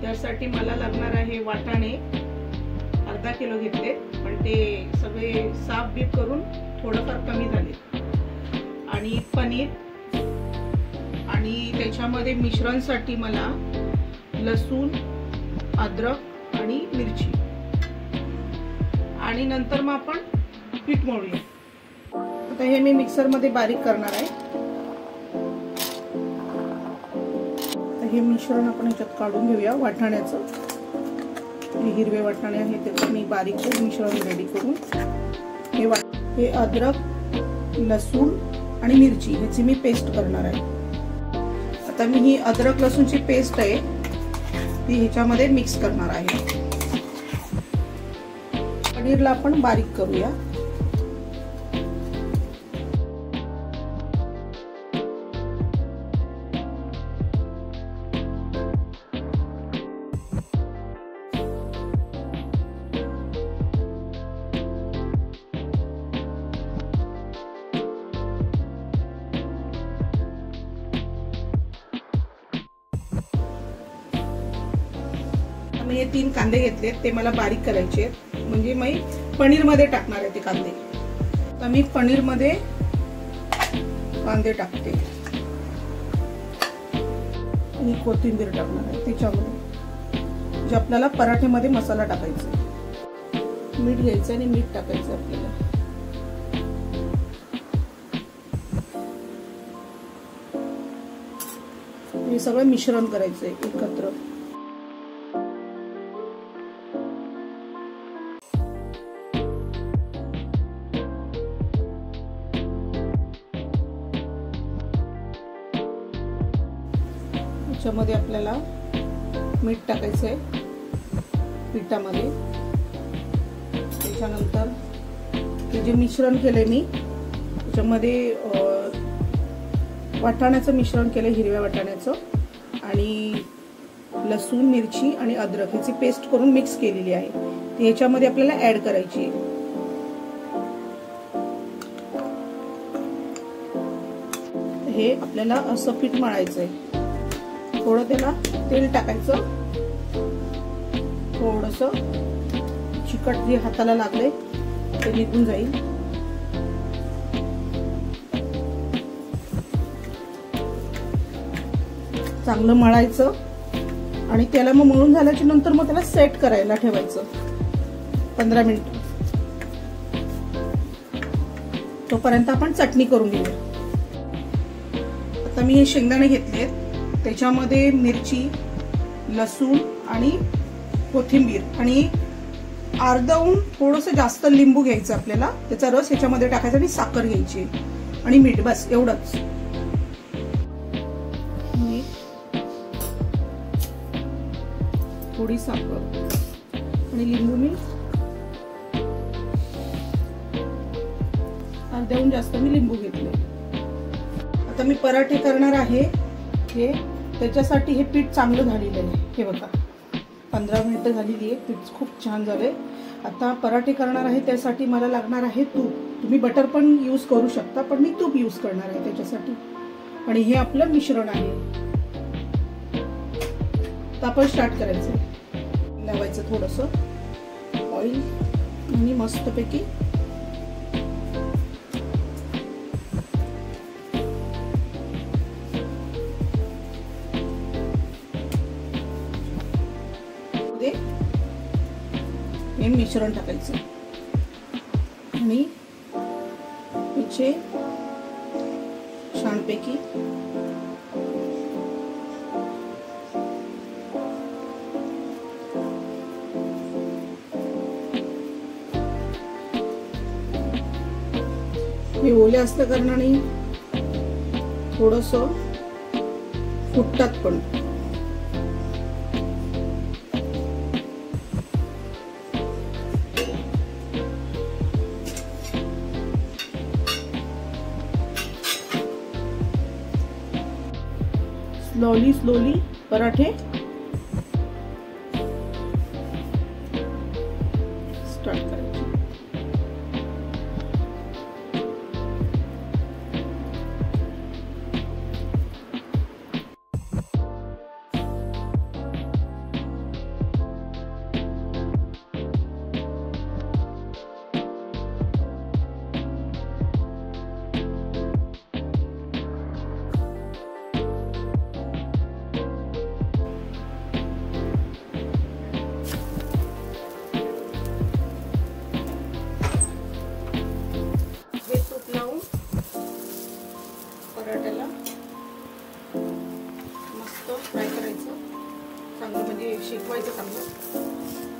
त्यासाठी मला लागणार आहे वाटाणे अर्धा किलो घेतले, पण ते सगळे साफ बीफ करून थोडंफार कमी झाले, आणि पनीर, आणि त्याच्यामध्ये मिश्रणसाठी मला लसूण, अद्रक आणि मिरची, आणि नंतर मग आपण पीठ मळूया। आता हे मी मिक्सर मध्ये बारीक करणार आहे। हे मिश्रण आपण ह्याच्यात काढून घेऊया वाटाण्याचं। हिरवे वाटाणे आहे त्याचं मी बारीक मिश्रण रेडी करून हे अद्रक, लसूण आणि मिरची ह्याची मी पेस्ट करणार आहे। आता मी ही अद्रक लसूणची पेस्ट आहे ती ह्याच्यामध्ये मिक्स करणार आहे। पनीरला आपण बारीक करूया। मी हे 3 कांदे घेतले, ते मला बारीक करायचे आहेत, म्हणजे मी पनीर मध्ये टाकणार आहे ते कांदे। तर मी पनीर मध्ये कांदे टाकते आणि कोथिंबीर टाकणार आहे त्याच्यामध्ये, जे आपल्याला पराठ्यामध्ये मसाला टाकायचा। मीठ घ्यायचं आणि मीठ टाकायचं आपल्याला। हे सगळं मिश्रण करायचंय एकत्र। त्याच्यामध्ये आपल्याला मीठ टाकायचं आहे पिठामध्ये। त्याच्यानंतर हे जे मिश्रण केलंय मी त्याच्यामध्ये वाटाण्याचं मिश्रण केलंय, हिरव्या वाटाण्याचं, आणि लसूण, मिरची आणि अद्रक ह्याची पेस्ट करून मिक्स केलेली आहे, ती ह्याच्यामध्ये आपल्याला ऍड करायची आहे। हे आपल्याला असं पीठ मळायचं आहे। थोडं त्याला तेल टाकायचं, थोडंसं चिकट जे हाताला लागले ते निघून जाईल। चांगलं मळायचं आणि त्याला मग मळून झाल्याच्या नंतर मग त्याला सेट करायला ठेवायचं 15 मिनिट। तोपर्यंत आपण चटणी करून घेऊया। आता मी हे शेंगदाणे घेतलेत, त्याच्यामध्ये मिरची, लसूण आणि कोथिंबीर, आणि अर्धवून थोडंसं जास्त लिंबू घ्यायचं आपल्याला, त्याचा रस ह्याच्यामध्ये टाकायचा, आणि साखर घ्यायची आणि मीठ, बस एवढंच। थोडी साखर आणि लिंबू मी अर्धवून जास्त मी लिंबू घेतले। आता मी पराठे करणार आहे हे, त्याच्यासाठी हे पीठ चांगलं झालेलं आहे। हे बघा 15 मिनिटं झालेली आहे, पीठ खूप छान झालंय। आता पराठे करणार आहे त्यासाठी मला लागणार आहे तूप। तुम्ही बटर पण यूज करू शकता, पण मी तूप यूज करणार आहे त्याच्यासाठी। आणि हे आपलं मिश्रण आहे। तर आपण स्टार्ट करायचं, लावायचं थोडंसं ऑइल आणि मस्तपैकी हे मिश्रण टाकायचं आणि याचे छानपैकी हे ओले असल्या कारणाने थोडंसं फुटतात पण। स्लोली पराठे स्टार्ट करायचे। चांगलं म्हणजे शेकवायचं चांगलं.